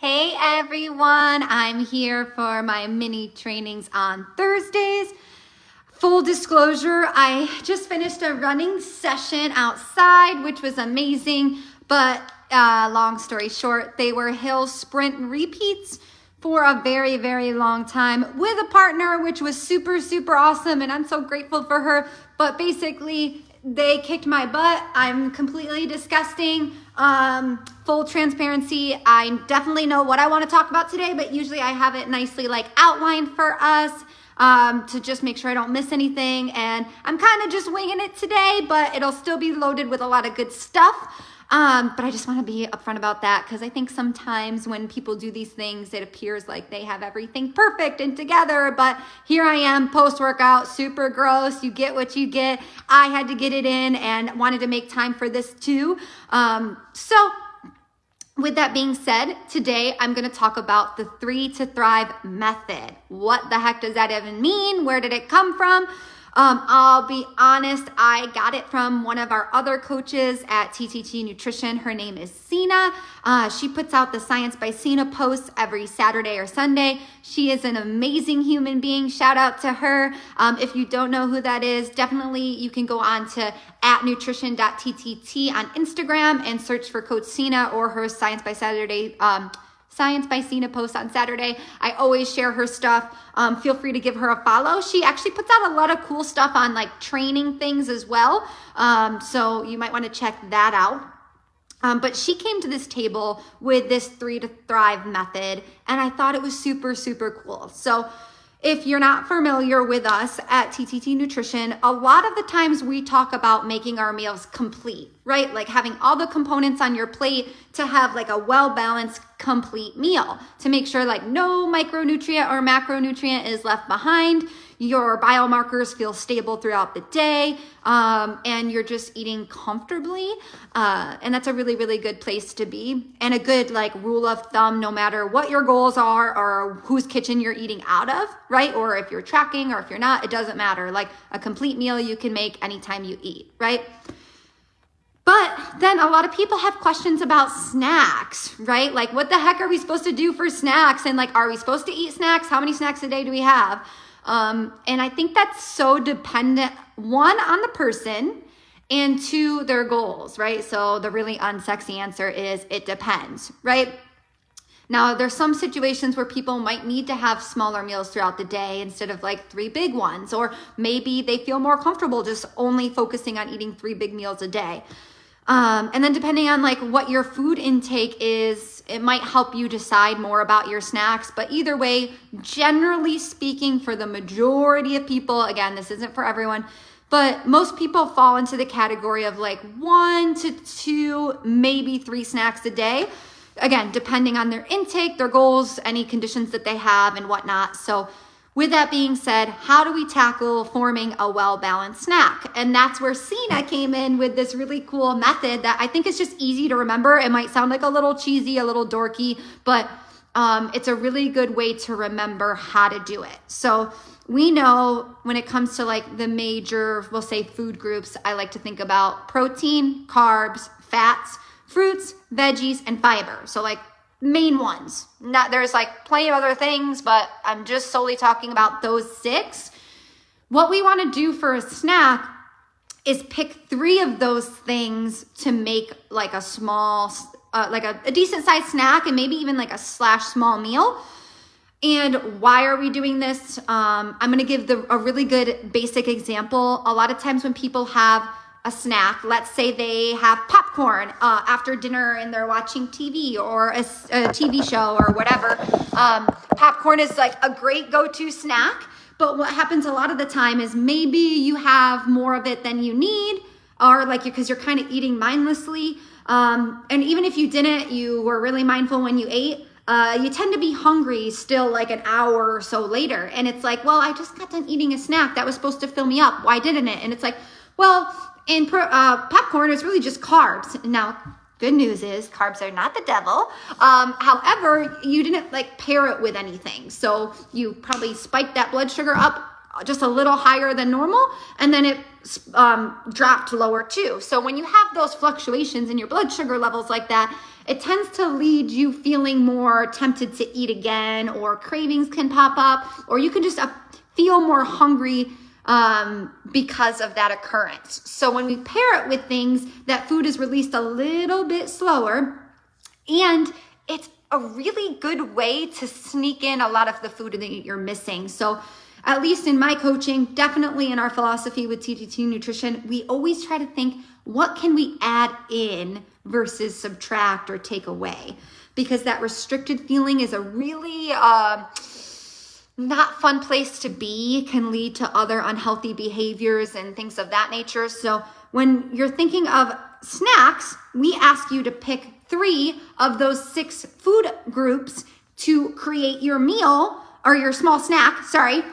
Hey everyone, I'm here for my mini trainings on Thursdays. Full disclosure, I just finished a running session outside, which was amazing, but long story short, they were hill sprint repeats for a very, very long time with a partner, which was super, super awesome, and I'm so grateful for her. But basically, they kicked my butt. I'm completely disgusting. Full transparency, I definitely know what I want to talk about today, but usually I have it nicely outlined for us to just make sure I don't miss anything. And I'm kind of just winging it today, but it'll still be loaded with a lot of good stuff. But I just want to be upfront about that because I think sometimes when people do these things, it appears like they have everything perfect and together. But here I am post-workout, super gross. You get what you get. I had to get it in and wanted to make time for this too. So with that being said, today I'm going to talk about the 3 to Thrive method. What the heck does that even mean? Where did it come from? I'll be honest, I got it from one of our other coaches at TTT Nutrition. Her name is Sina. She puts out the Science by Sina posts every Saturday or Sunday. She is an amazing human being. Shout out to her. If you don't know who that is, definitely you can go on to @nutrition.ttt on Instagram and search for Coach Sina or her Science by Sina post on Saturday. I always share her stuff. Feel free to give her a follow. She actually puts out a lot of cool stuff on training things as well. So you might want to check that out. But she came to this table with this 3 to Thrive method, and I thought it was super, super cool. So if you're not familiar with us at TTT Nutrition, a lot of the times we talk about making our meals complete, right? Like having all the components on your plate to have a well-balanced, complete meal to make sure no micronutrient or macronutrient is left behind. Your biomarkers feel stable throughout the day, and you're just eating comfortably. And that's a really, really good place to be. And a good rule of thumb, no matter what your goals are or whose kitchen you're eating out of, right? Or if you're tracking or if you're not, it doesn't matter. A complete meal you can make anytime you eat, right? But then a lot of people have questions about snacks, right? What the heck are we supposed to do for snacks? And are we supposed to eat snacks? How many snacks a day do we have? And I think that's so dependent, one, on the person, and two, their goals, right? So the really unsexy answer is it depends, right? Now, there's some situations where people might need to have smaller meals throughout the day instead of 3 big ones, or maybe they feel more comfortable just only focusing on eating 3 big meals a day. And then depending on what your food intake is, it might help you decide more about your snacks. But either way, generally speaking, for the majority of people, again, this isn't for everyone, but most people fall into the category of 1 to 2, maybe 3 snacks a day. Again, depending on their intake, their goals, any conditions that they have and whatnot. So with that being said, how do we tackle forming a well-balanced snack? And that's where Sina came in with this really cool method that I think is just easy to remember. It might sound a little cheesy, a little dorky, but it's a really good way to remember how to do it. So we know when it comes to the major, we'll say food groups, I like to think about protein, carbs, fats, fruits, veggies, and fiber. So main ones. There's plenty of other things, but I'm just solely talking about those 6. What we want to do for a snack is pick 3 of those things to make a small, a decent sized snack, and maybe even a small meal. And why are we doing this? I'm going to give a really good basic example. A lot of times when people have a snack, let's say they have popcorn after dinner and they're watching TV or a TV show or whatever. Popcorn is a great go-to snack, but what happens a lot of the time is maybe you have more of it than you need, or because you're kind of eating mindlessly. And even if you didn't, you were really mindful when you ate, you tend to be hungry still an hour or so later. And it's well, I just got done eating a snack that was supposed to fill me up. Why didn't it? And it's well, in popcorn, it's really just carbs. Now, good news is carbs are not the devil. However, you didn't pair it with anything. So you probably spiked that blood sugar up just a little higher than normal, and then it dropped lower too. So when you have those fluctuations in your blood sugar levels like that, it tends to lead you feeling more tempted to eat again, or cravings can pop up, or you can just feel more hungry because of that occurrence. So when we pair it with things that food is released a little bit slower, and it's a really good way to sneak in a lot of the food that you're missing. So at least in my coaching, definitely in our philosophy with TTT Nutrition, we always try to think, what can we add in versus subtract or take away? Because that restricted feeling is a really not fun place to be, can lead to other unhealthy behaviors and things of that nature. So when you're thinking of snacks, we ask you to pick 3 of those 6 food groups to create your meal, or your small snack,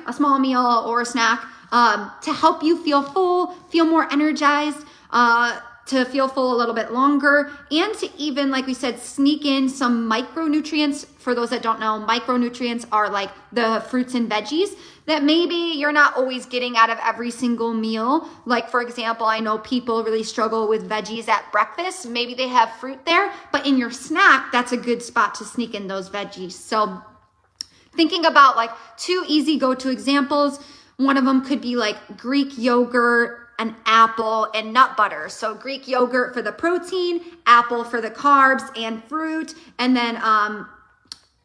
a small meal or a snack, to help you feel full, feel more energized, to feel full a little bit longer, and to even, like we said, sneak in some micronutrients. For those that don't know, micronutrients are like the fruits and veggies that maybe you're not always getting out of every single meal. Like, for example, I know people really struggle with veggies at breakfast. Maybe they have fruit there, but in your snack, that's a good spot to sneak in those veggies. So thinking about like 2 easy go-to examples, one of them could be like Greek yogurt, an apple, and nut butter. So Greek yogurt for the protein, apple for the carbs and fruit, and then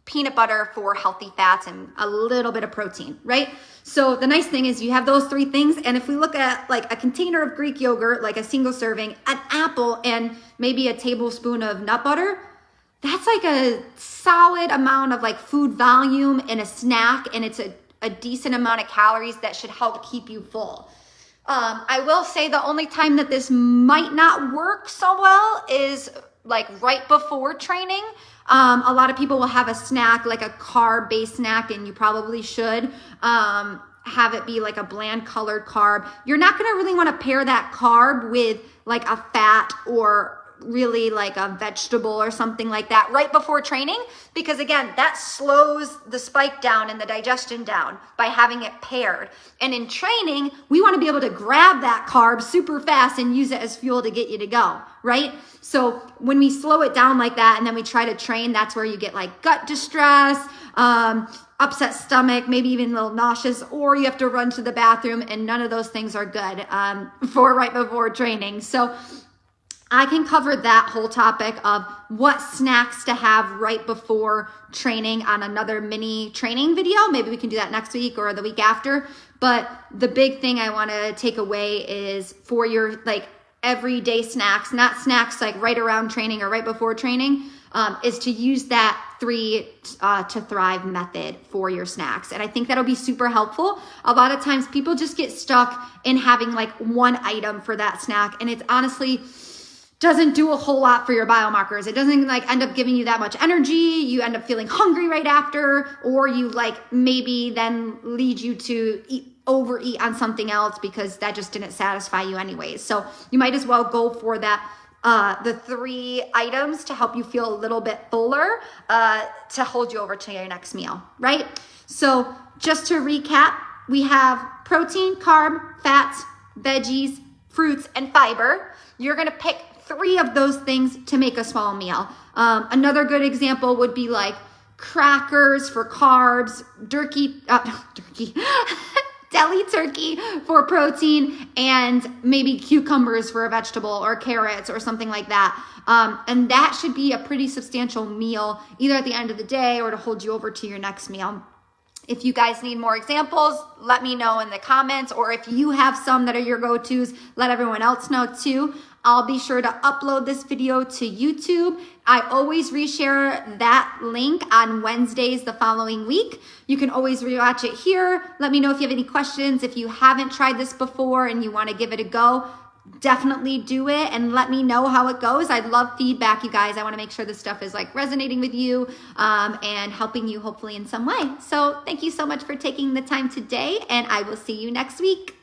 peanut butter for healthy fats and a little bit of protein, right? So the nice thing is you have those 3 things. And if we look at like a container of Greek yogurt, like a single serving, an apple, and maybe a tablespoon of nut butter, that's like a solid amount of like food volume in a snack. And it's a decent amount of calories that should help keep you full. I will say the only time that this might not work so well is like right before training. A lot of people will have a snack, like a carb-based snack, and you probably should have it be like a bland colored carb. You're not going to really want to pair that carb with like a fat or really like a vegetable or something like that right before training, because again, that slows the spike down and the digestion down by having it paired. And in training, we want to be able to grab that carb super fast and use it as fuel to get you to go, right? So when we slow it down like that and then we try to train, that's where you get like gut distress, upset stomach, maybe even a little nauseous, or you have to run to the bathroom, and none of those things are good for right before training. So I can cover that whole topic of what snacks to have right before training on another mini training video. Maybe we can do that next week or the week after. But the big thing I want to take away is for your like everyday snacks, not snacks like right around training or right before training, is to use that 3 to thrive method for your snacks. And I think that'll be super helpful. A lot of times people just get stuck in having like one item for that snack, and it's honestly doesn't do a whole lot for your biomarkers. It doesn't like end up giving you that much energy. You end up feeling hungry right after, or you like maybe then lead you to overeat on something else because that just didn't satisfy you anyways. So you might as well go for that, the 3 items to help you feel a little bit fuller, to hold you over to your next meal, right? So just to recap, we have protein, carb, fats, veggies, fruits, and fiber. You're going to pick 3 of those things to make a small meal. Another good example would be like crackers for carbs, deli turkey for protein, and maybe cucumbers for a vegetable, or carrots or something like that. And that should be a pretty substantial meal, either at the end of the day or to hold you over to your next meal. If you guys need more examples, let me know in the comments, or if you have some that are your go-tos, let everyone else know too. I'll be sure to upload this video to YouTube. I always reshare that link on Wednesdays the following week. You can always rewatch it here. Let me know if you have any questions. If you haven't tried this before and you want to give it a go, definitely do it and let me know how it goes. I'd love feedback, you guys. I want to make sure this stuff is like resonating with you and helping you hopefully in some way. So thank you so much for taking the time today, and I will see you next week.